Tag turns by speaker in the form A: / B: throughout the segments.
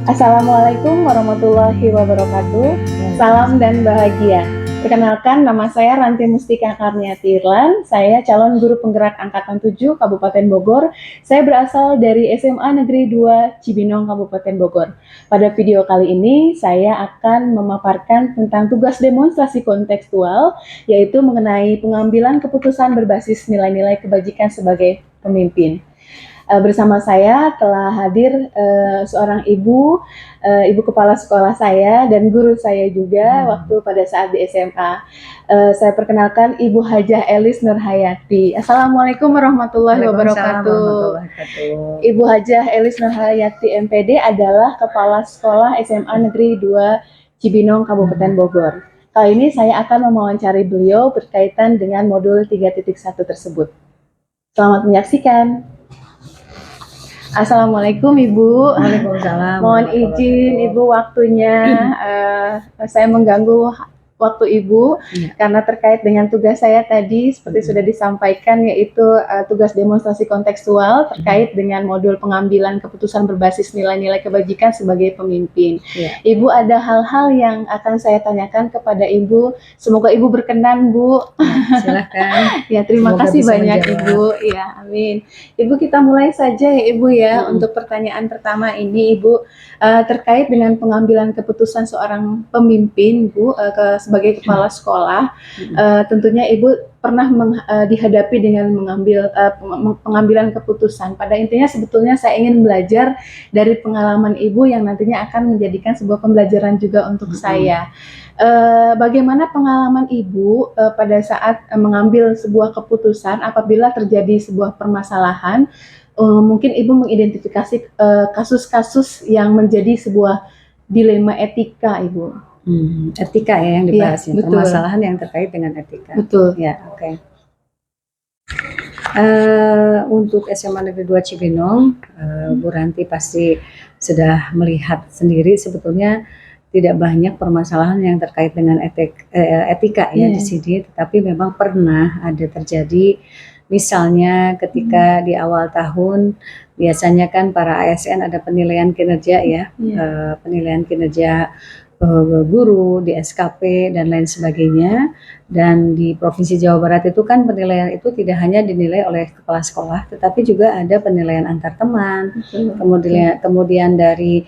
A: Assalamualaikum warahmatullahi wabarakatuh. Salam dan bahagia. Perkenalkan, nama saya Ranti Mustika Karniati Irlan. Saya calon guru penggerak Angkatan 7 Kabupaten Bogor. Saya berasal dari SMA Negeri 2 Cibinong, Kabupaten Bogor. Pada video kali ini, saya akan memaparkan tentang tugas demonstrasi kontekstual, yaitu mengenai pengambilan keputusan berbasis nilai-nilai kebajikan sebagai pemimpin. Bersama saya telah hadir seorang ibu kepala sekolah saya dan guru saya juga waktu pada saat di SMA. Saya perkenalkan Ibu Hajah Elis Nurhayati. Assalamualaikum warahmatullahi wabarakatuh. Ibu Hajah Elis Nurhayati MPD adalah kepala sekolah SMA Negeri 2 Cibinong, Kabupaten Bogor. Kali ini saya akan mewawancari beliau berkaitan dengan modul 3.1 tersebut. Selamat menyaksikan. Assalamualaikum Ibu.
B: Waalaikumsalam.
A: Mohon izin Ibu waktunya, saya mengganggu waktu Ibu karena terkait dengan tugas saya tadi seperti sudah disampaikan, yaitu tugas demonstrasi kontekstual terkait dengan modul pengambilan keputusan berbasis nilai-nilai kebajikan sebagai pemimpin. Ibu, ada hal-hal yang akan saya tanyakan kepada Ibu. Semoga Ibu berkenan, Bu.
B: Silakan.
A: Ya, terima kasih banyak Ibu. Ya, amin. Ibu, kita mulai saja ya Ibu ya. Untuk pertanyaan pertama ini Ibu, terkait dengan pengambilan keputusan seorang pemimpin, Bu, sebagai kepala sekolah. Tentunya Ibu pernah dihadapi dengan mengambil pengambilan keputusan. Pada intinya sebetulnya saya ingin belajar dari pengalaman Ibu yang nantinya akan menjadikan sebuah pembelajaran juga untuk saya. Bagaimana pengalaman Ibu pada saat mengambil sebuah keputusan apabila terjadi sebuah permasalahan? Mungkin Ibu mengidentifikasi kasus-kasus yang menjadi sebuah dilema etika, Ibu.
B: Etika ya yang dibahas, ya, permasalahan yang terkait dengan etika.
A: Betul.
B: Ya, oke. Untuk SMA Negeri 2 Cibinong, Bu Ranti pasti sudah melihat sendiri sebetulnya tidak banyak permasalahan yang terkait dengan etika ya di sini, tetapi memang pernah ada terjadi. Misalnya ketika di awal tahun biasanya kan para ASN ada penilaian kinerja ya, penilaian kinerja guru di SKP dan lain sebagainya. Dan di Provinsi Jawa Barat itu kan penilaian itu tidak hanya dinilai oleh kepala sekolah, tetapi juga ada penilaian antar teman, kemudian dari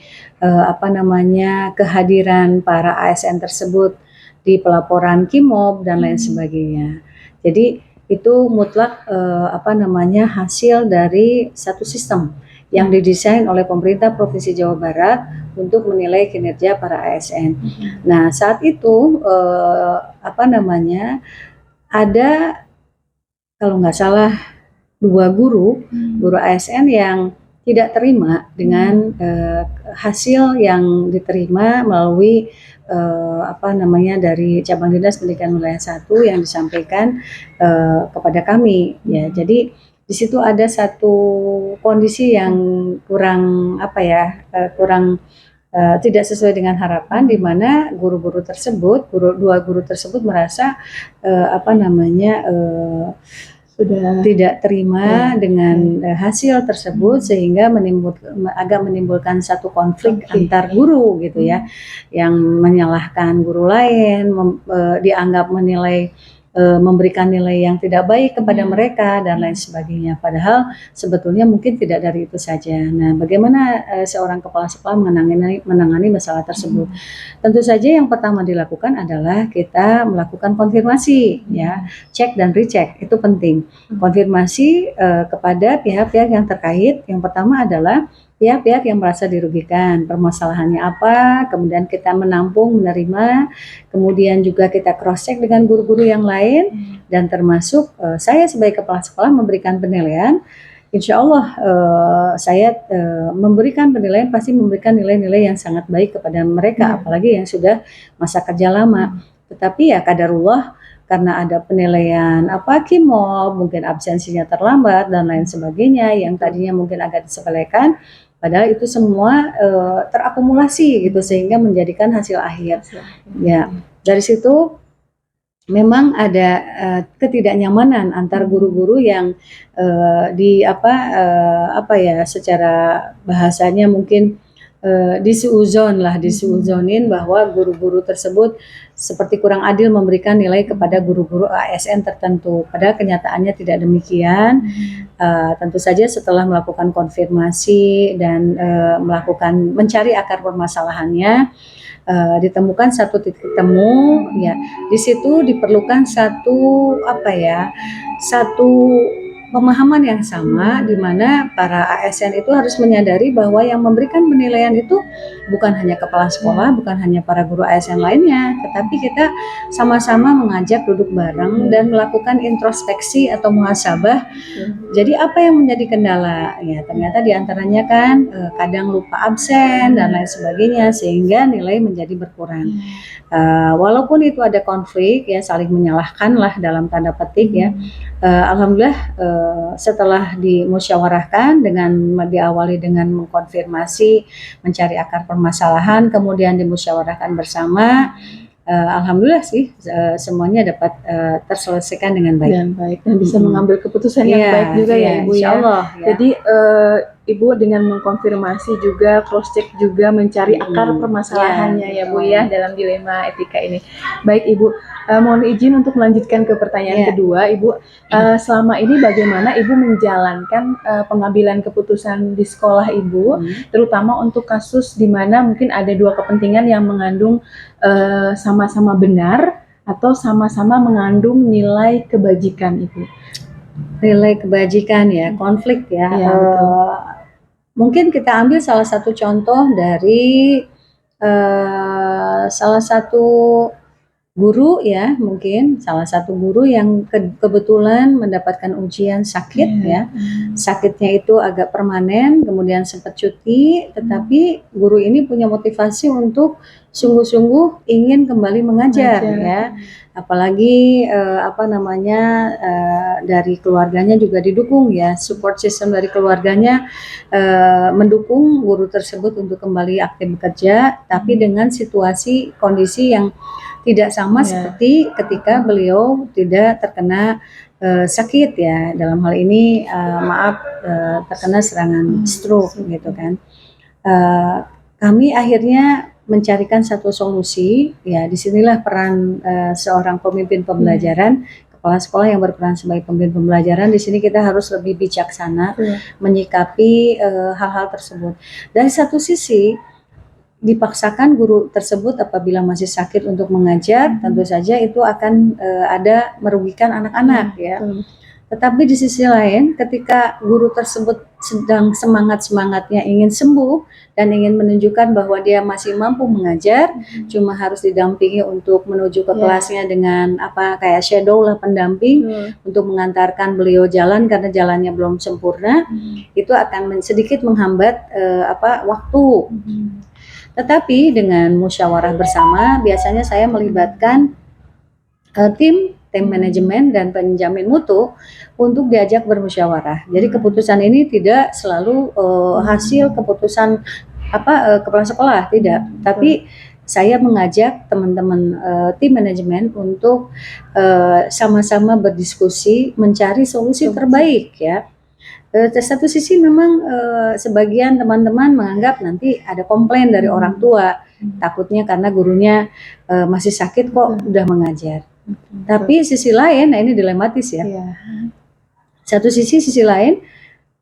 B: kehadiran para ASN tersebut di pelaporan KIMOB dan lain sebagainya. Jadi itu mutlak hasil dari satu sistem yang didesain oleh pemerintah Provinsi Jawa Barat untuk menilai kinerja para ASN. Nah, saat itu ada kalau nggak salah 2 guru ASN yang tidak terima dengan hasil yang diterima melalui dari cabang dinas pendidikan wilayah 1 yang disampaikan kepada kami ya. Jadi di situ ada satu kondisi yang kurang tidak sesuai dengan harapan, di mana guru-guru tersebut, dua guru tersebut merasa sudah tidak terima dengan hasil tersebut, sehingga menimbulkan satu konflik antar guru gitu ya, yang menyalahkan guru lain, dianggap memberikan nilai yang tidak baik kepada mereka dan lain sebagainya. Padahal sebetulnya mungkin tidak dari itu saja. Nah, bagaimana seorang kepala sekolah menangani masalah tersebut? Tentu saja yang pertama dilakukan adalah kita melakukan konfirmasi, ya, cek dan recheck, itu penting. Konfirmasi kepada pihak-pihak yang terkait. Yang pertama adalah pihak-pihak yang merasa dirugikan, permasalahannya apa, kemudian kita menampung, menerima, kemudian juga kita cross check dengan guru-guru yang lain, dan termasuk saya sebagai kepala sekolah memberikan penilaian. Insya Allah saya memberikan penilaian, pasti memberikan nilai-nilai yang sangat baik kepada mereka, apalagi yang sudah masa kerja lama. Tetapi ya kadarullah, karena ada penilaian KIMOB, mungkin absensinya terlambat dan lain sebagainya, yang tadinya mungkin agak disepelekan, padahal itu semua terakumulasi gitu, sehingga menjadikan hasil akhir. Ya, dari situ memang ada ketidaknyamanan antar guru-guru yang secara bahasanya mungkin disuuzonin bahwa guru-guru tersebut seperti kurang adil memberikan nilai kepada guru-guru ASN tertentu. Padahal kenyataannya tidak demikian. Tentu saja setelah melakukan konfirmasi dan mencari akar permasalahannya, ditemukan satu titik temu, ya. Di situ diperlukan satu pemahaman yang sama, di mana para ASN itu harus menyadari bahwa yang memberikan penilaian itu bukan hanya kepala sekolah, bukan hanya para guru ASN lainnya, tetapi kita sama-sama mengajak duduk bareng dan melakukan introspeksi atau muhasabah. Jadi apa yang menjadi kendala? Ya ternyata diantaranya kan kadang lupa absen dan lain sebagainya, sehingga nilai menjadi berkurang. Walaupun itu ada konflik, ya saling menyalahkan lah dalam tanda petik, ya. Alhamdulillah setelah dimusyawarahkan dengan diawali dengan mengkonfirmasi, mencari akar permasalahan, kemudian dimusyawarahkan bersama, alhamdulillah sih semuanya dapat terselesaikan dengan baik.
A: Dan bisa mengambil keputusan yang baik juga ya Ibu ya.
B: Allah, ya.
A: Jadi Ibu dengan mengkonfirmasi juga, cross check juga, mencari akar permasalahannya ya Bu ya dalam dilema etika ini. Baik Ibu, mohon izin untuk melanjutkan ke pertanyaan kedua Ibu. Selama ini bagaimana Ibu menjalankan pengambilan keputusan di sekolah Ibu, terutama untuk kasus di mana mungkin ada dua kepentingan yang mengandung sama-sama benar atau sama-sama mengandung nilai kebajikan Ibu?
B: Nilai kebajikan ya, konflik ya. Mungkin kita ambil salah satu contoh dari salah satu guru ya, mungkin salah satu guru yang kebetulan mendapatkan ujian sakit ya. Sakitnya itu agak permanen, kemudian sempat cuti, tetapi guru ini punya motivasi untuk sungguh-sungguh ingin kembali mengajar ya. Apalagi dari keluarganya juga didukung ya, support system dari keluarganya mendukung guru tersebut untuk kembali aktif bekerja, tapi dengan situasi kondisi yang tidak sama seperti ketika beliau tidak terkena sakit ya, dalam hal ini terkena serangan stroke gitu kan. Kami akhirnya mencarikan satu solusi ya. Disinilah peran seorang pemimpin pembelajaran, kepala sekolah yang berperan sebagai pemimpin pembelajaran. Di sini kita harus lebih bijaksana menyikapi hal-hal tersebut. Dari satu sisi dipaksakan guru tersebut apabila masih sakit untuk mengajar, tentu saja itu akan ada merugikan anak-anak ya. Tetapi di sisi lain, ketika guru tersebut sedang semangat-semangatnya ingin sembuh dan ingin menunjukkan bahwa dia masih mampu mengajar, cuma harus didampingi untuk menuju ke kelasnya dengan kayak shadow lah, pendamping untuk mengantarkan beliau jalan karena jalannya belum sempurna, itu akan sedikit menghambat waktu. Tetapi dengan musyawarah bersama, biasanya saya melibatkan tim manajemen dan penjamin mutu untuk diajak bermusyawarah. Jadi keputusan ini tidak selalu hasil keputusan kepala sekolah, tidak. Tapi saya mengajak teman-teman tim manajemen untuk sama-sama berdiskusi mencari solusi terbaik ya. Satu sisi memang sebagian teman-teman menganggap nanti ada komplain dari orang tua, takutnya karena gurunya masih sakit kok udah mengajar. Tapi sisi lain, nah ini dilematis ya. Sisi lain,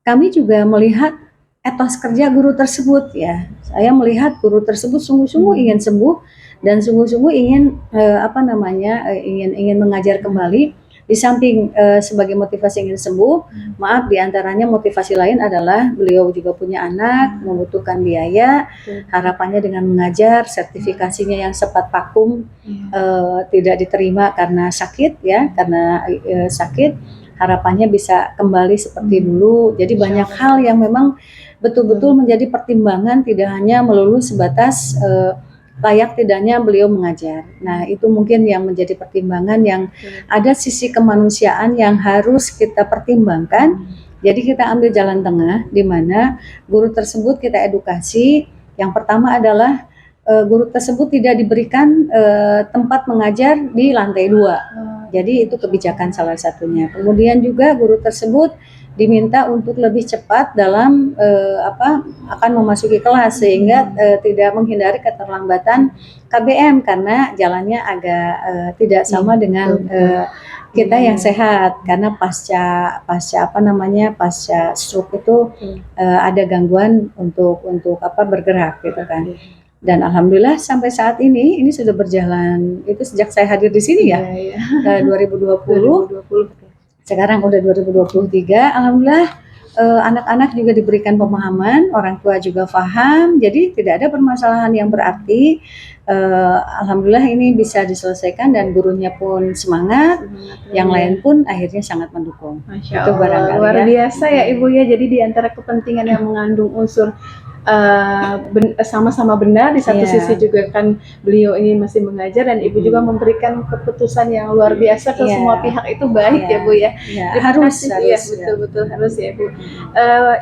B: kami juga melihat etos kerja guru tersebut ya. Saya melihat guru tersebut sungguh-sungguh ingin sembuh dan sungguh-sungguh ingin ingin mengajar kembali. Di samping sebagai motivasi ingin sembuh, diantaranya motivasi lain adalah beliau juga punya anak, membutuhkan biaya, harapannya dengan mengajar, sertifikasinya yang sempat vakum tidak diterima karena sakit ya, sakit, harapannya bisa kembali seperti dulu. Jadi banyak hal yang memang betul-betul menjadi pertimbangan, tidak hanya melulu sebatas layak tidaknya beliau mengajar. Nah, itu mungkin yang menjadi pertimbangan, yang ada sisi kemanusiaan yang harus kita pertimbangkan. Jadi kita ambil jalan tengah di mana guru tersebut kita edukasi. Yang pertama adalah guru tersebut tidak diberikan tempat mengajar di lantai 2. Jadi itu kebijakan salah satunya. Kemudian juga guru tersebut diminta untuk lebih cepat dalam akan memasuki kelas sehingga tidak menghindari keterlambatan KBM karena jalannya agak tidak sama dengan kita yang sehat karena pasca stroke itu ada gangguan untuk bergerak gitu kan. Dan alhamdulillah sampai saat ini sudah berjalan itu sejak saya hadir di sini ya. 2020. Sekarang udah 2023. Alhamdulillah anak-anak juga diberikan pemahaman, orang tua juga paham. Jadi tidak ada permasalahan yang berarti. Alhamdulillah ini bisa diselesaikan dan gurunya pun semangat. Yang lain pun akhirnya sangat mendukung.
A: Masya Allah, luar biasa ya Ibu ya. Jadi di antara kepentingan yang mengandung unsur sama-sama benar, di satu sisi juga kan beliau ini masih mengajar dan Ibu juga memberikan keputusan yang luar biasa ke semua pihak, itu baik ya Bu ya.
B: Harus
A: ya, betul-betul harus ya Bu.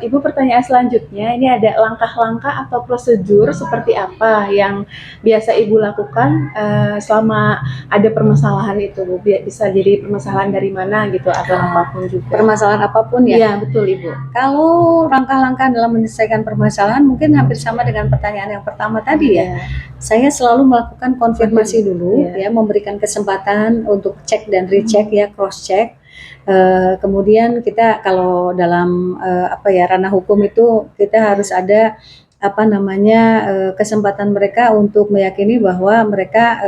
A: Ibu, pertanyaan selanjutnya ini ada langkah-langkah atau prosedur seperti apa yang biasa Ibu lakukan selama ada permasalahan itu Bu? Bisa jadi permasalahan dari mana gitu atau apapun juga.
B: Permasalahan apapun ya?
A: Iya betul Ibu.
B: Kalau langkah-langkah dalam menyelesaikan permasalahan mungkin hampir sama dengan pertanyaan yang pertama tadi ya. Saya selalu melakukan konfirmasi dulu ya, memberikan kesempatan untuk cek dan recheck ya, cross check. Kemudian kita kalau dalam ranah hukum itu kita harus ada kesempatan mereka untuk meyakini bahwa mereka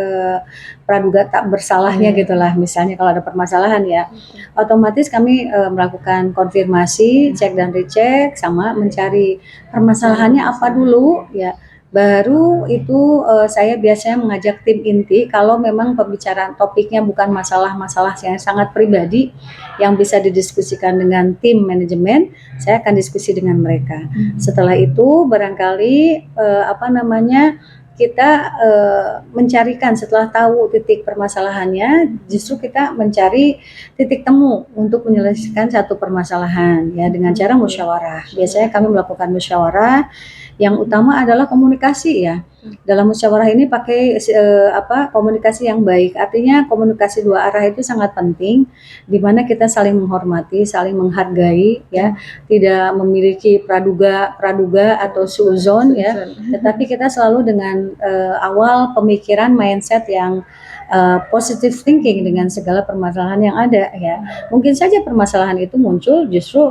B: praduga tak bersalahnya gitulah. Misalnya kalau ada permasalahan ya, otomatis kami melakukan konfirmasi, cek dan recheck, sama mencari permasalahannya apa dulu ya. Baru itu saya biasanya mengajak tim inti kalau memang pembicaraan topiknya bukan masalah-masalah yang sangat pribadi yang bisa didiskusikan dengan tim manajemen, saya akan diskusi dengan mereka. Setelah itu barangkali kita mencarikan, setelah tahu titik permasalahannya, justru kita mencari titik temu untuk menyelesaikan satu permasalahan ya dengan cara musyawarah. Biasanya kami melakukan musyawarah. Yang utama adalah komunikasi ya. Dalam musyawarah ini pakai komunikasi yang baik. Artinya komunikasi dua arah itu sangat penting, di mana kita saling menghormati, saling menghargai ya, tidak memiliki praduga atau suuzon ya. Tetapi kita selalu dengan awal pemikiran mindset yang positive thinking dengan segala permasalahan yang ada ya. Mungkin saja permasalahan itu muncul justru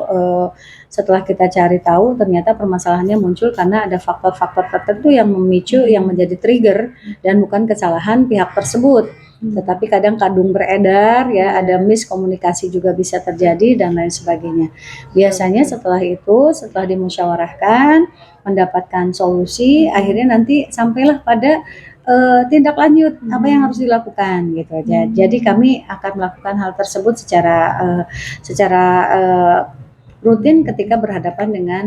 B: setelah kita cari tahu ternyata permasalahannya muncul karena ada faktor-faktor tertentu yang memicu, yang menjadi trigger dan bukan kesalahan pihak tersebut. Tetapi kadang kadung beredar ya, ada miskomunikasi juga bisa terjadi dan lain sebagainya. Biasanya setelah itu, setelah dimusyawarahkan, mendapatkan solusi, akhirnya nanti sampailah pada tindak lanjut apa yang harus dilakukan gitu aja. Jadi kami akan melakukan hal tersebut secara rutin ketika berhadapan dengan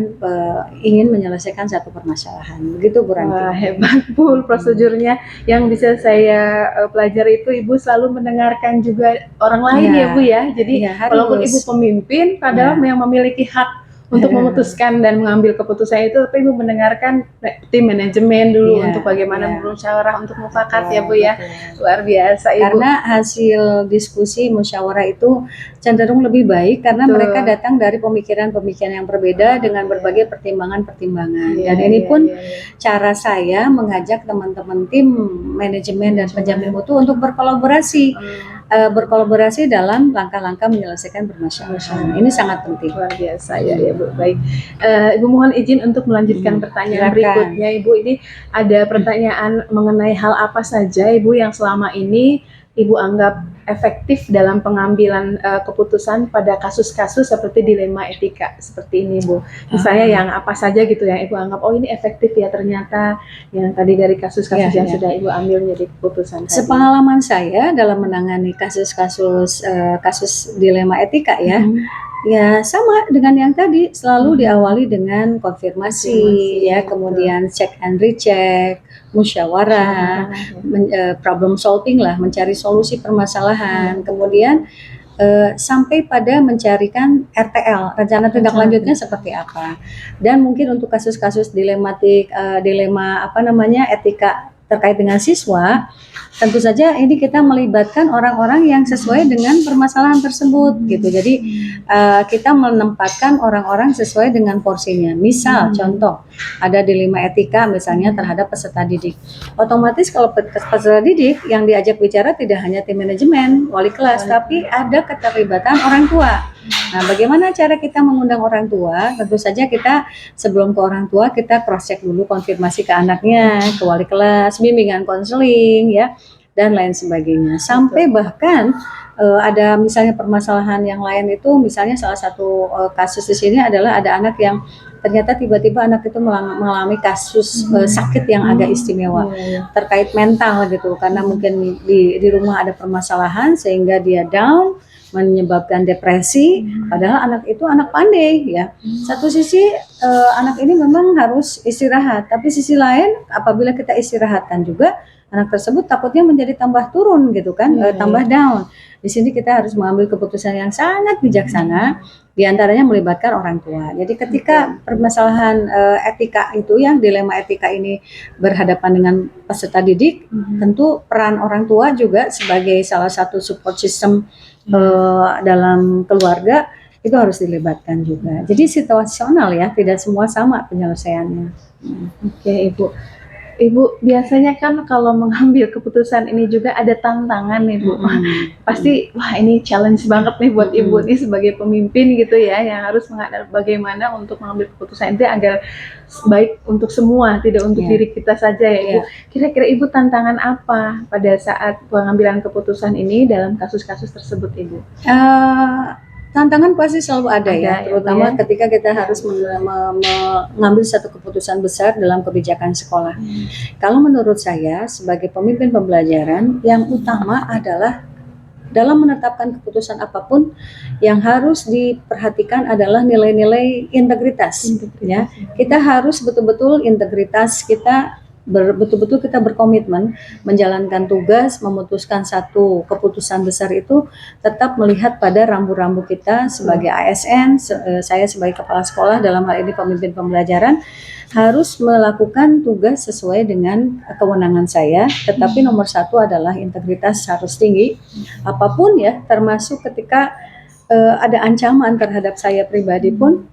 B: ingin menyelesaikan satu permasalahan. Begitu Bu Ranti.
A: Wah, hebat Bu prosedurnya. Yang bisa saya pelajari itu Ibu selalu mendengarkan juga orang lain ya Bu ya. Jadi walaupun Ibu pemimpin, padahal yang memiliki hak untuk memutuskan dan mengambil keputusan itu, tapi Ibu mendengarkan tim manajemen dulu untuk bagaimana bermusyawarah untuk mufakat ya Bu ya. Luar biasa Ibu.
B: Karena hasil diskusi musyawarah itu cenderung lebih baik karena mereka datang dari pemikiran-pemikiran yang berbeda dengan berbagai pertimbangan-pertimbangan. Dan ini pun cara saya mengajak teman-teman tim manajemen dan penjamin mutu untuk berkolaborasi. Berkolaborasi dalam langkah-langkah menyelesaikan permasalahan. Ini sangat penting.
A: Luar biasa ya Bu. Baik, Ibu mohon izin untuk melanjutkan pertanyaan berikutnya Ibu. Ini ada pertanyaan mengenai hal apa saja Ibu yang selama ini Ibu anggap efektif dalam pengambilan keputusan pada kasus-kasus seperti dilema etika seperti ini Bu. Misalnya yang apa saja gitu yang Ibu anggap oh ini efektif ya ternyata yang tadi dari kasus-kasus yang sudah Ibu ambil menjadi keputusan.
B: Sepengalaman saya dalam menangani kasus-kasus kasus dilema etika ya. Ya sama dengan yang tadi, selalu diawali dengan konfirmasi ya, kemudian check and recheck, musyawarah, problem solving lah, mencari solusi permasalahan, kemudian sampai pada mencarikan RTL, rencana tindak lanjutnya seperti apa. Dan mungkin untuk kasus-kasus dilema etika terkait dengan siswa, tentu saja ini kita melibatkan orang-orang yang sesuai dengan permasalahan tersebut gitu. Jadi kita menempatkan orang-orang sesuai dengan porsinya. Misal contoh ada dilema etika misalnya terhadap peserta didik. Otomatis kalau peserta didik yang diajak bicara tidak hanya tim manajemen, wali kelas, tapi ada keterlibatan orang tua. Nah, bagaimana cara kita mengundang orang tua? Tentu saja kita sebelum ke orang tua kita cross check dulu, konfirmasi ke anaknya, ke wali kelas, bimbingan konseling ya, dan lain sebagainya. Sampai bahkan ada misalnya permasalahan yang lain itu, misalnya salah satu kasus di sini adalah ada anak yang ternyata tiba-tiba anak itu mengalami kasus sakit yang agak istimewa terkait mental gitu, karena mungkin di rumah ada permasalahan sehingga dia down, menyebabkan depresi, padahal anak itu anak pandai ya. Satu sisi anak ini memang harus istirahat, tapi sisi lain apabila kita istirahatkan juga anak tersebut takutnya menjadi tambah turun gitu kan, tambah down. Di sini kita harus mengambil keputusan yang sangat bijaksana, diantaranya melibatkan orang tua. Jadi ketika permasalahan etika itu, yang dilema etika ini berhadapan dengan peserta didik, tentu peran orang tua juga sebagai salah satu support system dalam keluarga itu harus dilibatkan juga. Jadi situasional ya, tidak semua sama penyelesaiannya.
A: Oke, Ibu biasanya kan kalau mengambil keputusan ini juga ada tantangan nih Bu. Pasti wah ini challenge banget nih buat Ibu nih sebagai pemimpin gitu ya, yang harus menghadapi bagaimana untuk mengambil keputusan itu agar baik untuk semua, tidak untuk diri kita saja ya Ibu. Kira-kira Ibu tantangan apa pada saat pengambilan keputusan ini dalam kasus-kasus tersebut Ibu?
B: Tantangan pasti selalu ada ya, terutama ketika kita harus mengambil satu keputusan besar dalam kebijakan sekolah. Kalau menurut saya sebagai pemimpin pembelajaran, yang utama adalah dalam menetapkan keputusan apapun yang harus diperhatikan adalah nilai-nilai integritas. Ya, kita harus betul-betul integritas kita, betul-betul kita berkomitmen menjalankan tugas, memutuskan satu keputusan besar itu tetap melihat pada rambu-rambu kita sebagai ASN, saya sebagai kepala sekolah dalam hal ini pemimpin pembelajaran harus melakukan tugas sesuai dengan kewenangan saya, tetapi nomor satu adalah integritas harus tinggi, apapun ya, termasuk ketika ada ancaman terhadap saya pribadi pun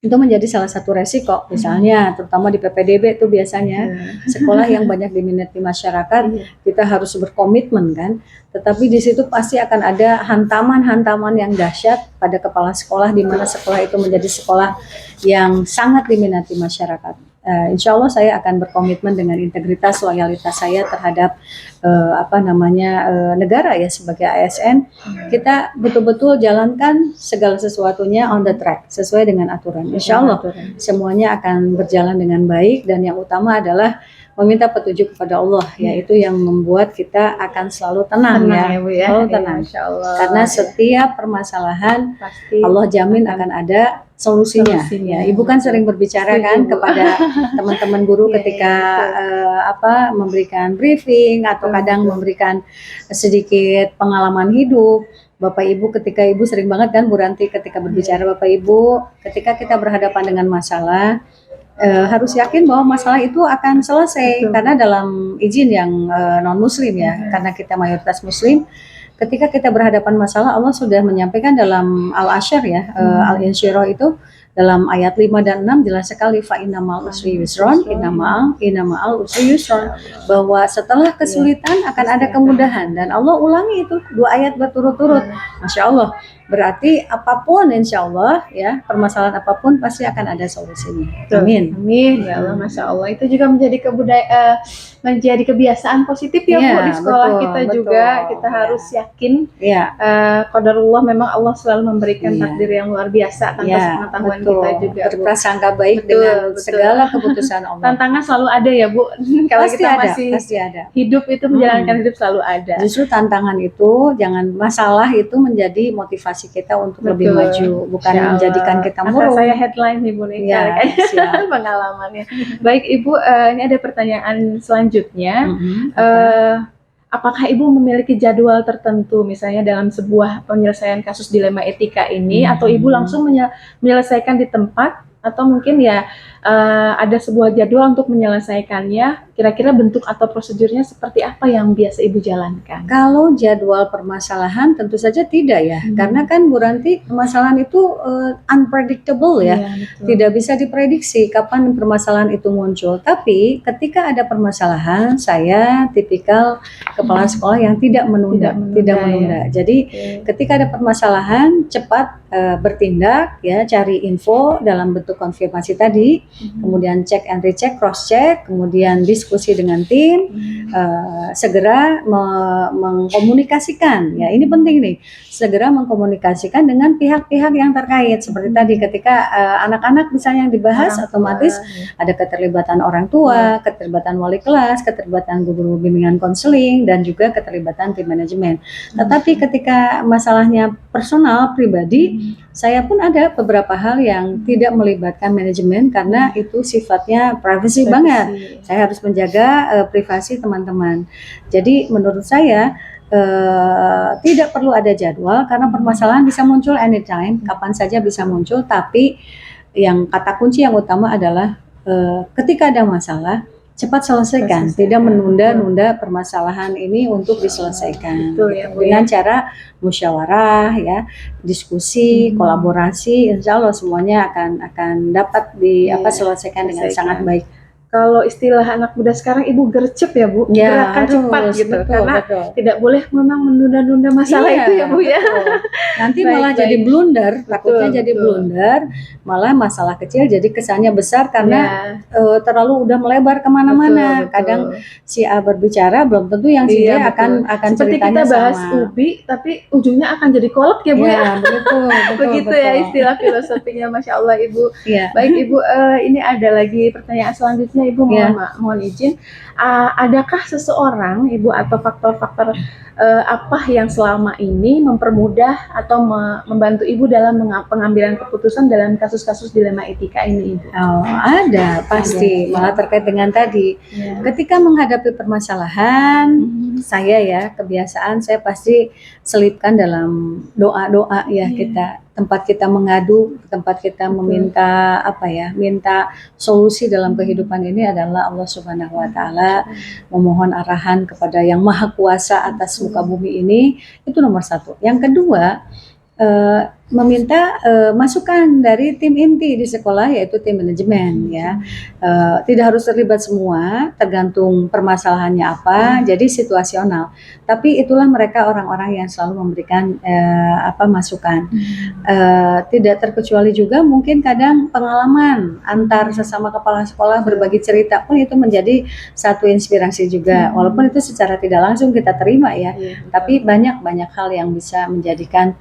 B: itu menjadi salah satu resiko, misalnya terutama di PPDB itu biasanya sekolah yang banyak diminati masyarakat, kita harus berkomitmen kan, tetapi di situ pasti akan ada hantaman-hantaman yang dahsyat pada kepala sekolah, di mana sekolah itu menjadi sekolah yang sangat diminati masyarakat. Insya Allah saya akan berkomitmen dengan integritas, loyalitas saya terhadap negara ya sebagai ASN. Kita betul-betul jalankan segala sesuatunya on the track sesuai dengan aturan. Insya Allah semuanya akan berjalan dengan baik, dan yang utama adalah meminta petunjuk kepada Allah, yaitu yang membuat kita akan selalu tenang ya Bu ya. Selalu tenang. Karena setiap permasalahan pasti Allah jamin akan ada solusinya. Ya, Ibu kan sering berbicara kan kepada teman-teman guru ketika memberikan briefing atau kadang memberikan sedikit pengalaman hidup. Bapak Ibu, ketika Ibu sering banget kan Bu Ranti ketika berbicara, Bapak Ibu ketika kita berhadapan dengan masalah, harus yakin bahwa masalah itu akan selesai. Karena dalam izin yang non muslim ya, karena kita mayoritas muslim, ketika kita berhadapan masalah, Allah sudah menyampaikan dalam Al-Asyr ya, Al-Insyirah itu dalam ayat 5 dan 6 jelas sekali, fa inna ma'al usri yusron, inna ma'al usri yusron, bahwa setelah kesulitan akan ada kemudahan, dan Allah ulangi itu 2 ayat berturut-turut. Masya Allah, berarti apapun insya Allah ya, permasalahan apapun pasti akan ada solusinya. Amin. Amin
A: ya Allah. Masya Allah, itu juga menjadi menjadi kebiasaan positif ya Bu di sekolah kita juga. Kita harus yakin qadarullah, memang Allah selalu memberikan takdir yang luar biasa tanpa pengetahuan kita juga.
B: Berprasangka baik dengan segala keputusan Allah.
A: Tantangan selalu ada ya Bu. Kalau kita masih hidup itu menjalankan hidup selalu ada.
B: Justru tantangan itu, jangan masalah itu menjadi motivasi kita untuk lebih maju, bukan menjadikan kita murung.
A: Saya headline nih Bu nih pengalamannya. Baik Ibu, ini ada pertanyaan selanjutnya. Apakah Ibu memiliki jadwal tertentu misalnya dalam sebuah penyelesaian kasus dilema etika ini, atau Ibu langsung menyelesaikan di tempat, atau mungkin ya ada sebuah jadwal untuk menyelesaikannya kira-kira bentuk atau prosedurnya seperti apa yang biasa Ibu jalankan?
B: Kalau jadwal permasalahan tentu saja tidak ya, karena kan Bu Ranti, permasalahan itu unpredictable ya,
A: Betul.
B: tidak bisa diprediksi kapan permasalahan itu muncul. Tapi ketika ada permasalahan, saya tipikal kepala sekolah yang tidak menunda.
A: Ya.
B: Jadi ketika ada permasalahan, cepat bertindak ya, cari info dalam bentuk konfirmasi tadi, kemudian cek and recheck, cross check, kemudian diskusi dengan tim, segera mengkomunikasikan ya, ini penting nih, segera mengkomunikasikan dengan pihak-pihak yang terkait seperti tadi ketika anak-anak misalnya yang dibahas, otomatis ada keterlibatan orang tua, keterlibatan wali kelas, keterlibatan guru bimbingan konseling, dan juga keterlibatan tim manajemen. Tetapi ketika masalahnya personal pribadi, saya pun ada beberapa hal yang tidak melibatkan manajemen karena itu sifatnya privacy banget. Saya harus menjaga privasi teman-teman. Jadi menurut saya tidak perlu ada jadwal karena permasalahan bisa muncul anytime, kapan saja bisa muncul. Tapi yang kata kunci yang utama adalah ketika ada masalah, cepat selesaikan, tidak menunda-nunda permasalahan ini untuk diselesaikan.
A: Betul, ya, Bu,
B: dengan cara musyawarah ya, diskusi, kolaborasi, insya Allah semuanya akan dapat diselesaikan dengan sangat baik.
A: Kalau istilah anak muda sekarang, Ibu gercep ya Bu, gerakan cepat gitu, karena tidak boleh memang menunda-nunda masalah itu ya Bu ya.
B: Nanti malah jadi blunder, takutnya jadi blunder, malah masalah kecil jadi kesannya besar karena terlalu udah melebar kemana-mana. Kadang si A berbicara belum tentu yang si D akan
A: seperti
B: ceritanya
A: kita bahas
B: sama.
A: ubi, tapi ujungnya akan jadi kolak ya Bu ya. Begitu ya istilah filosofinya, Masya Allah Ibu. Baik Ibu, ini ada lagi pertanyaan selanjutnya Ibu, mohon izin. Adakah seseorang Ibu atau faktor-faktor apa yang selama ini mempermudah atau membantu Ibu dalam pengambilan keputusan dalam kasus-kasus dilema etika ini Ibu?
B: Ada pasti, malah terkait dengan tadi. Ketika menghadapi permasalahan, saya kebiasaan saya pasti selipkan dalam doa-doa ya, kita tempat kita mengadu, tempat kita meminta minta solusi dalam kehidupan ini adalah Allah Subhanahu wa taala, memohon arahan kepada Yang Maha Kuasa atas muka bumi ini, itu nomor satu. Yang kedua, meminta masukan dari tim inti di sekolah, yaitu tim manajemen ya. Tidak harus terlibat semua, tergantung permasalahannya apa, jadi situasional. Tapi itulah mereka orang-orang yang selalu memberikan masukan. Tidak terkecuali juga mungkin kadang pengalaman antar sesama kepala sekolah berbagi cerita pun itu menjadi satu inspirasi juga. Walaupun itu secara tidak langsung kita terima ya, tapi banyak hal yang bisa menjadikan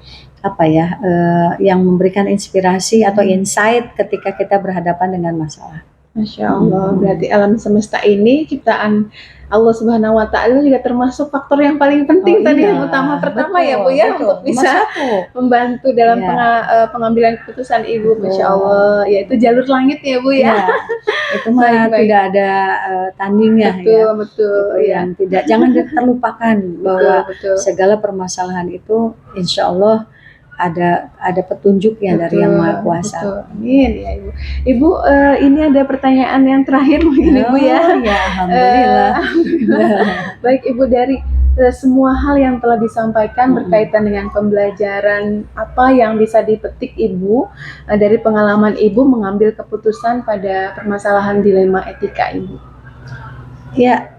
B: yang memberikan inspirasi atau insight ketika kita berhadapan dengan masalah.
A: Masya Allah, berarti alam semesta ini ciptaan Allah Subhanahu wa taala juga termasuk faktor yang paling penting tadi, yang pertama ya Bu ya, untuk bisa membantu dalam pengambilan keputusan Ibu. Masya Allah, yaitu jalur langit ya Bu ya.
B: Itu mah tidak ada tandingnya
A: betul ya.
B: Jangan terlupakan bahwa segala permasalahan itu insya Allah ada petunjuknya dari Yang Maha Kuasa.
A: Amin ya Ibu. Ibu, ini ada pertanyaan yang terakhir mungkin Ibu ya.
B: Alhamdulillah.
A: Baik Ibu, dari semua hal yang telah disampaikan berkaitan dengan pembelajaran, apa yang bisa dipetik Ibu dari pengalaman Ibu mengambil keputusan pada permasalahan dilema etika Ibu?
B: Ya,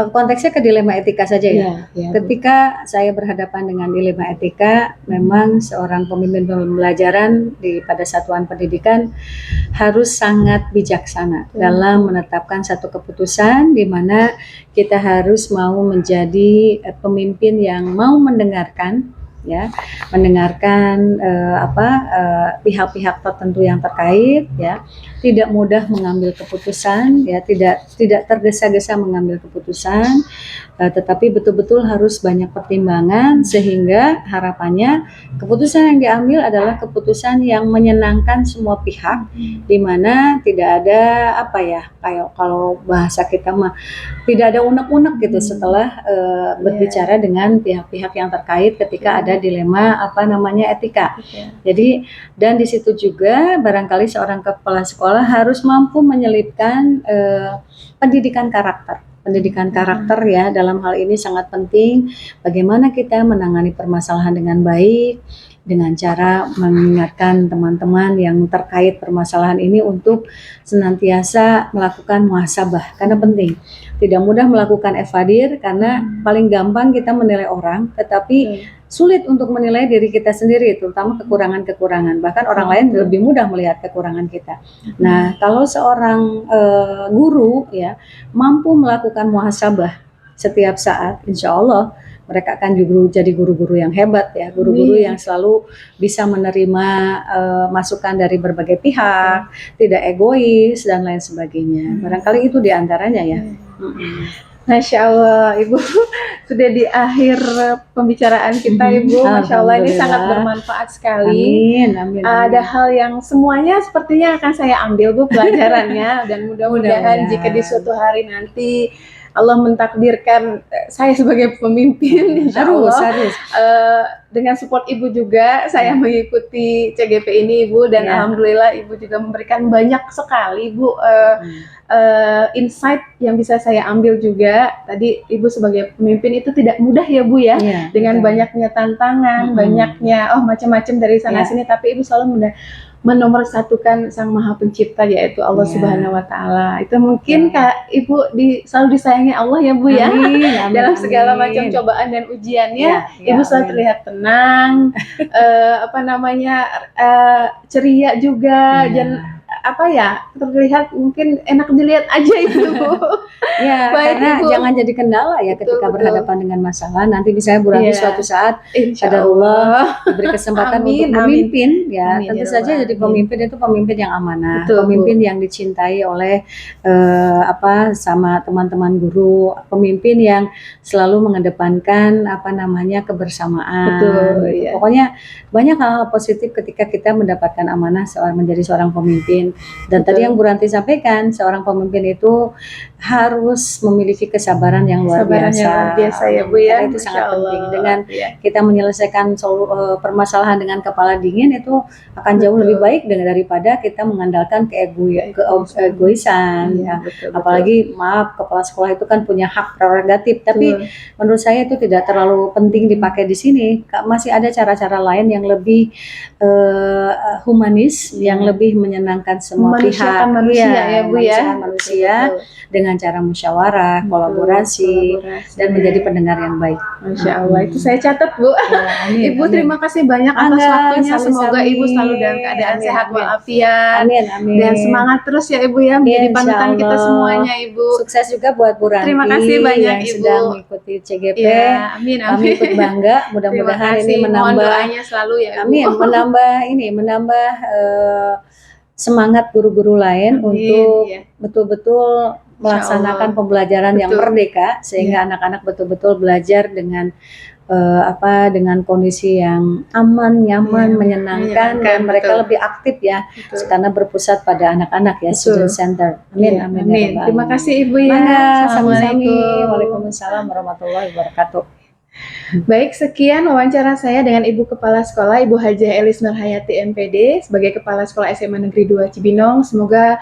B: konteksnya ke dilema etika saja ya. Ketika saya berhadapan dengan dilema etika, memang seorang pemimpin pembelajaran pada satuan pendidikan harus sangat bijaksana dalam menetapkan satu keputusan, di mana kita harus mau menjadi pemimpin yang mau mendengarkan pihak-pihak tertentu yang terkait ya, tidak mudah mengambil keputusan ya, tidak tergesa-gesa mengambil keputusan, tetapi betul-betul harus banyak pertimbangan sehingga harapannya keputusan yang diambil adalah keputusan yang menyenangkan semua pihak, di mana tidak ada kalau bahasa kita mah tidak ada unek-unek gitu setelah berbicara dengan pihak-pihak yang terkait ketika ada pada dilema apa namanya etika. Jadi dan di situ juga barangkali seorang kepala sekolah harus mampu menyelipkan pendidikan karakter. Pendidikan karakter ya dalam hal ini sangat penting. Bagaimana kita menangani permasalahan dengan baik, dengan cara mengingatkan teman-teman yang terkait permasalahan ini untuk senantiasa melakukan muhasabah karena penting. Tidak mudah melakukan evadir karena paling gampang kita menilai orang, tetapi sulit untuk menilai diri kita sendiri, terutama kekurangan-kekurangan. Bahkan orang lain lebih mudah melihat kekurangan kita. Nah, kalau seorang guru ya mampu melakukan muhasabah setiap saat, insya Allah mereka akan juga jadi guru-guru yang hebat ya, guru-guru yang selalu bisa menerima masukan dari berbagai pihak, tidak egois dan lain sebagainya. Barangkali itu diantaranya ya.
A: Masya Allah, Ibu sudah di akhir pembicaraan kita, Ibu. Masya Allah, ini sangat bermanfaat sekali.
B: Amin, amin, amin.
A: Ada hal yang semuanya sepertinya akan saya ambil, Bu, pelajarannya. Dan mudah-mudahan jika di suatu hari nanti Allah mentakdirkan saya sebagai pemimpin, insya Allah dengan support Ibu juga saya mengikuti CGP ini, Ibu, dan alhamdulillah Ibu juga memberikan banyak sekali, Bu, insight yang bisa saya ambil juga. Tadi Ibu sebagai pemimpin itu tidak mudah ya, Bu ya, dengan banyaknya tantangan, banyaknya macam-macam dari sana sini, tapi Ibu selalu menomorsatukan Sang Maha Pencipta, yaitu Allah Subhanahu wa Ta'ala. Itu mungkin Kak Ibu selalu disayangi Allah ya, Bu ya. Amin, dalam segala macam cobaan dan ujiannya, Ibu selalu terlihat tenang, ceria juga, dan terlihat mungkin enak dilihat aja itu, Bu.
B: Ya, baik, karena Ibu, jangan jadi kendala ya ketika berhadapan dengan masalah. Nanti misalnya Bu Ranti suatu saat Allah diberi kesempatan untuk memimpin, tentu saja jadi pemimpin itu pemimpin yang amanah, pemimpin yang dicintai oleh sama teman-teman guru, pemimpin yang selalu mengedepankan kebersamaan. Pokoknya banyak hal positif ketika kita mendapatkan amanah menjadi seorang pemimpin. Dan tadi yang Bu Ranti sampaikan, seorang pemimpin itu harus memiliki kesabaran yang luar biasa. Ya, Bu ya. Karena itu sangat penting. Dengan kita menyelesaikan permasalahan dengan kepala dingin itu akan jauh lebih baik daripada kita mengandalkan keegoisan. Apalagi kepala sekolah itu kan punya hak prerogatif, tapi menurut saya itu tidak terlalu penting dipakai di sini. Masih ada cara-cara lain yang lebih humanis, yang lebih menyenangkan semua pihak, manusia dengan cara musyawarah, kolaborasi, dan menjadi pendengar yang baik.
A: Masya Allah, itu saya catat, Bu. Ibu terima kasih banyak atas waktunya. Semoga Ibu selalu dalam keadaan sehat walafiat. Dan semangat terus ya, Ibu ya, menjadi panutan kita semuanya, Ibu.
B: Sukses juga buat Bu Ranti.
A: Terima kasih banyak,
B: yang
A: Ibu.
B: Sedang mengikuti CGP.
A: Amin.
B: Kami ikut bangga. Mudah-mudahan ini menambah.
A: Doanya selalu ya,
B: Ibu. Amin. Menambah semangat guru-guru lain untuk betul-betul melaksanakan pembelajaran yang merdeka, sehingga anak-anak betul-betul belajar dengan dengan kondisi yang aman, nyaman, menyenangkan, dan mereka lebih aktif ya, karena berpusat pada anak-anak ya, student center. Amin.
A: Terima kasih Ibu ya.
B: Assalamualaikum. Waalaikumsalam warahmatullahi wabarakatuh.
A: Baik, sekian wawancara saya dengan Ibu Kepala Sekolah, Ibu Hajah Elis Nurhayati MPD sebagai Kepala Sekolah SMA Negeri 2 Cibinong. Semoga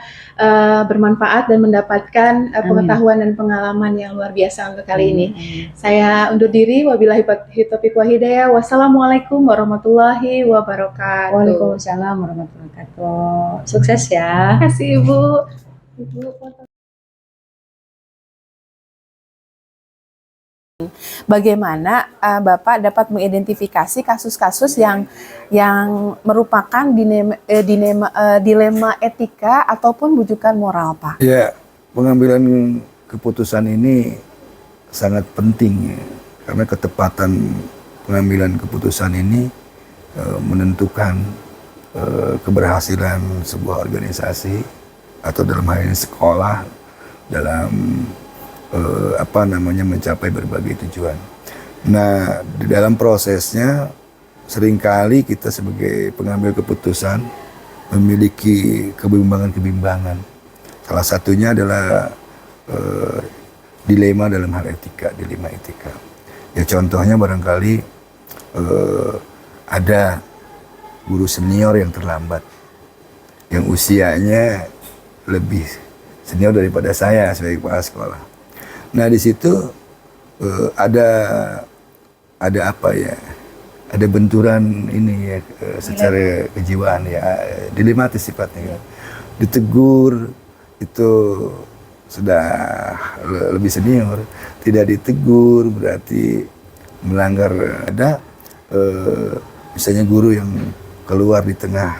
A: bermanfaat dan mendapatkan pengetahuan dan pengalaman yang luar biasa untuk kali ini. Saya undur diri. Wabillahi taufiq wal hidayah. Wassalamualaikum warahmatullahi wabarakatuh.
B: Waalaikumsalam warahmatullahi wabarakatuh. Sukses ya.
A: Terima kasih Ibu. Bagaimana Bapak dapat mengidentifikasi kasus-kasus yang merupakan dilema etika ataupun bujukan moral, Pak?
C: Ya, pengambilan keputusan ini sangat penting ya, karena ketepatan pengambilan keputusan ini menentukan keberhasilan sebuah organisasi atau dalam hal ini sekolah dalam mencapai berbagai tujuan. Nah, di dalam prosesnya seringkali kita sebagai pengambil keputusan memiliki kebimbangan-kebimbangan. Salah satunya adalah dilema dalam hal etika, dilema etika. Ya contohnya barangkali eh, ada guru senior yang terlambat, yang usianya lebih senior daripada saya sebagai kepala sekolah. Nah di situ ada apa ya? Ada benturan ini ya, secara kejiwaan ya, dilematis sifatnya. Kan. Ditegur itu sudah lebih senior, tidak ditegur berarti melanggar. Ada misalnya guru yang keluar di tengah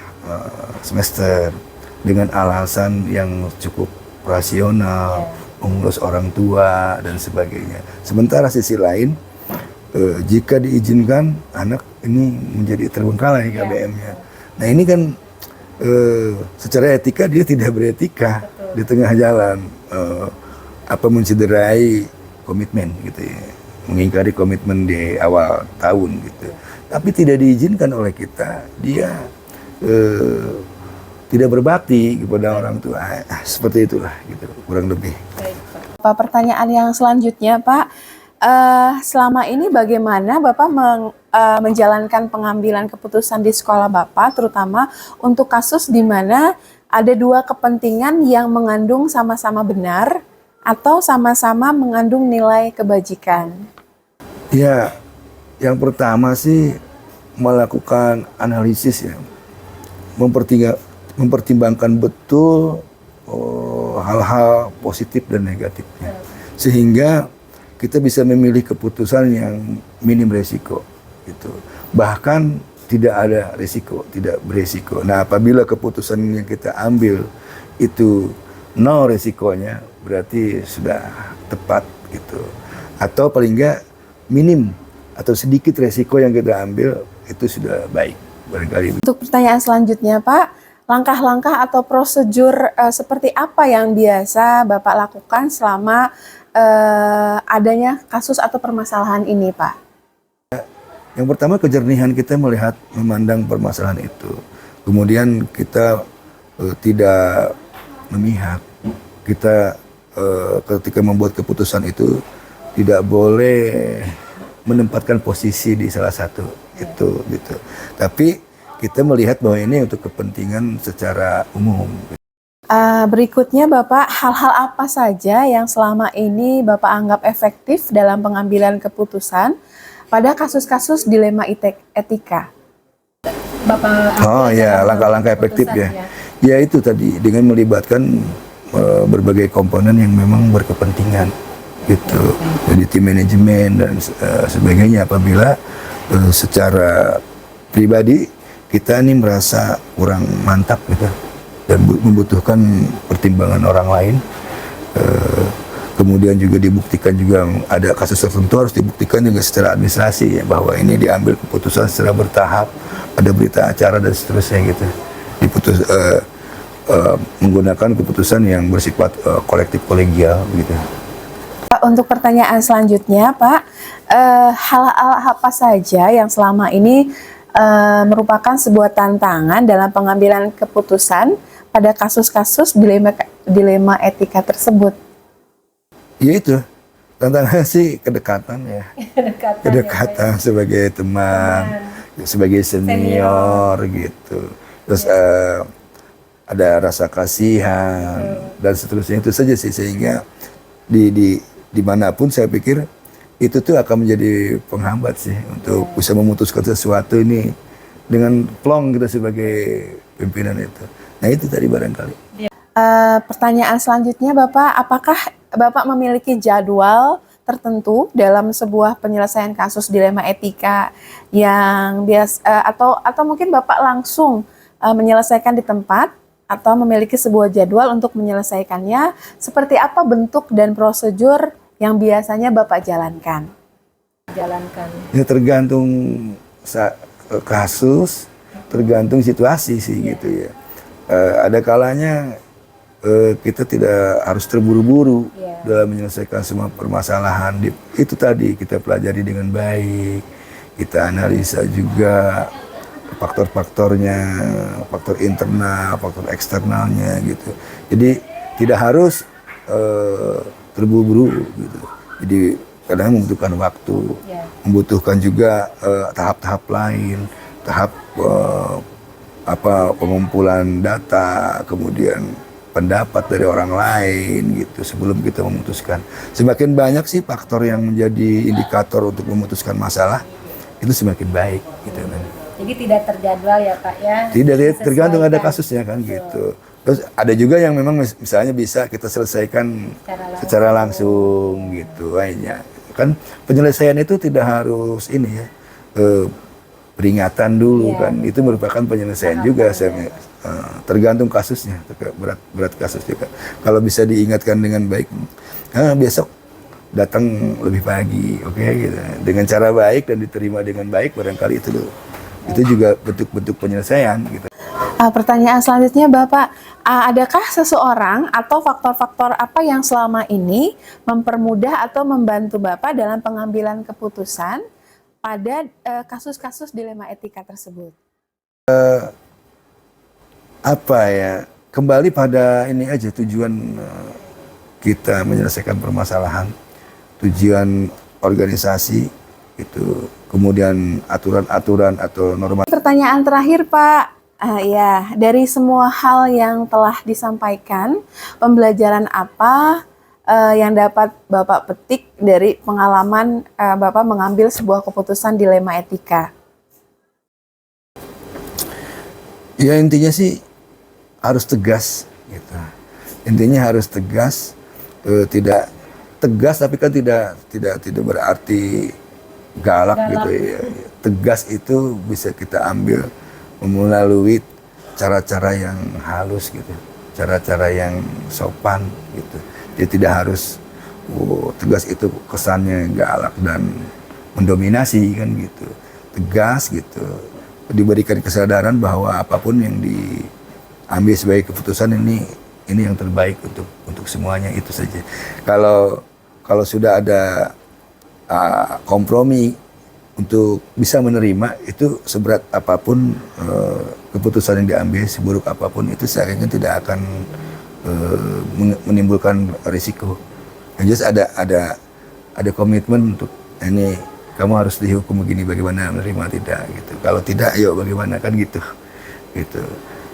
C: semester dengan alasan yang cukup rasional, mengurus orang tua dan sebagainya. Sementara sisi lain, jika diizinkan anak ini menjadi terbengkalai KBM-nya. Nah ini kan secara etika dia tidak beretika. Betul. Di tengah jalan, mencederai komitmen gitu ya, mengingkari komitmen di awal tahun gitu. Tapi tidak diizinkan oleh kita, dia tidak berbakti kepada orang tua. Seperti itulah gitu, kurang lebih.
A: Pak, pertanyaan yang selanjutnya Pak. Selama ini bagaimana Bapak menjalankan pengambilan keputusan di sekolah Bapak, terutama untuk kasus di mana ada dua kepentingan yang mengandung sama-sama benar atau sama-sama mengandung nilai kebajikan?
C: Ya, yang pertama sih melakukan analisis ya, mempertimbangkan betul hal-hal positif dan negatifnya, sehingga kita bisa memilih keputusan yang minim resiko gitu. Bahkan tidak ada resiko, tidak beresiko. Nah, apabila keputusan yang kita ambil itu nol resikonya, berarti sudah tepat gitu. Atau paling enggak minim atau sedikit resiko yang kita ambil itu sudah baik barangkali.
A: Untuk pertanyaan selanjutnya Pak, langkah-langkah atau prosedur seperti apa yang biasa Bapak lakukan selama adanya kasus atau permasalahan ini, Pak?
C: Yang pertama kejernihan kita melihat, memandang permasalahan itu. Kemudian kita tidak memihak. Kita ketika membuat keputusan itu tidak boleh menempatkan posisi di salah satu itu gitu. Tapi kita melihat bahwa ini untuk kepentingan secara umum.
A: Berikutnya Bapak, hal-hal apa saja yang selama ini Bapak anggap efektif dalam pengambilan keputusan pada kasus-kasus dilema etika? Bapak
C: langkah-langkah efektif ya. Ya itu tadi dengan melibatkan berbagai komponen yang memang berkepentingan gitu. Jadi tim manajemen dan sebagainya. Apabila secara pribadi kita ini merasa kurang mantap gitu dan membutuhkan pertimbangan orang lain, kemudian juga dibuktikan juga ada kasus tertentu harus dibuktikan juga secara administrasi ya, bahwa ini diambil keputusan secara bertahap, ada berita acara dan seterusnya gitu, menggunakan keputusan yang bersifat kolektif kolegial gitu.
A: Untuk pertanyaan selanjutnya Pak, hal-hal apa saja yang selama ini merupakan sebuah tantangan dalam pengambilan keputusan pada kasus-kasus dilema etika tersebut?
C: Ya itu, tantangannya sih kedekatan ya. Kedekatan sebagai teman, sebagai senior gitu. Terus ada rasa kasihan dan seterusnya, itu saja sih, sehingga dimanapun saya pikir itu tuh akan menjadi penghambat sih untuk bisa memutuskan sesuatu ini dengan plong kita sebagai pimpinan itu. Nah itu tadi barangkali.
A: Pertanyaan selanjutnya Bapak, apakah Bapak memiliki jadwal tertentu dalam sebuah penyelesaian kasus dilema etika yang atau mungkin Bapak langsung menyelesaikan di tempat atau memiliki sebuah jadwal untuk menyelesaikannya? Seperti apa bentuk dan prosedur yang biasanya Bapak jalankan?
C: Ya tergantung kasus, tergantung situasi sih gitu ya. Ada kalanya kita tidak harus terburu-buru dalam menyelesaikan semua permasalahan. Itu tadi kita pelajari dengan baik, kita analisa juga faktor-faktornya, faktor internal, faktor eksternalnya gitu. Jadi tidak harus terburu-buru gitu. Jadi kadang membutuhkan waktu, membutuhkan juga tahap-tahap lain, tahap pengumpulan data, kemudian pendapat dari orang lain gitu sebelum kita memutuskan. Semakin banyak sih faktor yang menjadi indikator untuk memutuskan masalah, itu semakin baik gitu kan.
B: Jadi tidak terjadwal ya Pak ya?
C: Tidak, tergantung ada kasusnya kan gitu. Terus ada juga yang memang misalnya bisa kita selesaikan secara langsung gitu aja. Kan penyelesaian itu tidak harus ini ya, peringatan dulu kan. Itu merupakan penyelesaian juga. Tergantung kasusnya, berat kasus juga. Kalau bisa diingatkan dengan baik, besok datang lebih pagi, oke gitu. Dengan cara baik dan diterima dengan baik, barangkali itu juga bentuk-bentuk penyelesaian gitu.
A: Pertanyaan selanjutnya Bapak, adakah seseorang atau faktor-faktor apa yang selama ini mempermudah atau membantu Bapak dalam pengambilan keputusan pada kasus-kasus dilema etika tersebut?
C: Kembali pada ini aja tujuan kita menyelesaikan permasalahan, tujuan organisasi itu, kemudian aturan-aturan atau norma.
A: Pertanyaan terakhir Pak. Ya, dari semua hal yang telah disampaikan, pembelajaran apa yang dapat Bapak petik dari pengalaman Bapak mengambil sebuah keputusan dilema etika?
C: Ya intinya sih harus tegas gitu. Intinya harus tegas, tidak tegas tapi kan tidak berarti galak gitu ya. Tegas itu bisa kita ambil melalui cara-cara yang halus gitu, cara-cara yang sopan gitu. Dia tidak harus tegas itu kesannya galak dan mendominasi kan gitu. Tegas gitu, diberikan kesadaran bahwa apapun yang diambil sebagai keputusan ini yang terbaik untuk semuanya, itu saja. Kalau sudah ada kompromi untuk bisa menerima, itu seberat apapun keputusan yang diambil, seburuk apapun itu seakan tidak akan menimbulkan risiko. Yang jelas ada komitmen untuk ini, kamu harus dihukum begini, bagaimana menerima tidak gitu. Kalau tidak, ayo bagaimana kan gitu.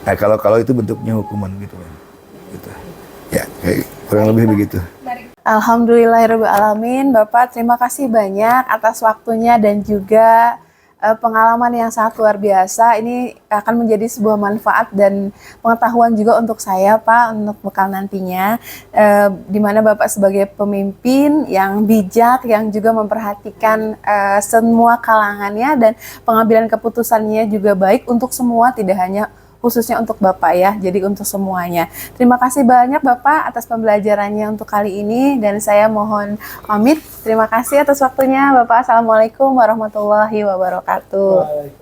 C: Nah kalau itu bentuknya hukuman gitu. Ya kurang lebih begitu.
A: Alhamdulillahirrahmanirrahim. Bapak, terima kasih banyak atas waktunya dan juga pengalaman yang sangat luar biasa. Ini akan menjadi sebuah manfaat dan pengetahuan juga untuk saya, Pak, untuk bekal nantinya. Di mana Bapak sebagai pemimpin yang bijak, yang juga memperhatikan semua kalangannya dan pengambilan keputusannya juga baik untuk semua, tidak hanya khususnya untuk Bapak ya, jadi untuk semuanya. Terima kasih banyak Bapak atas pembelajarannya untuk kali ini dan saya mohon pamit. Terima kasih atas waktunya Bapak. Assalamualaikum warahmatullahi wabarakatuh.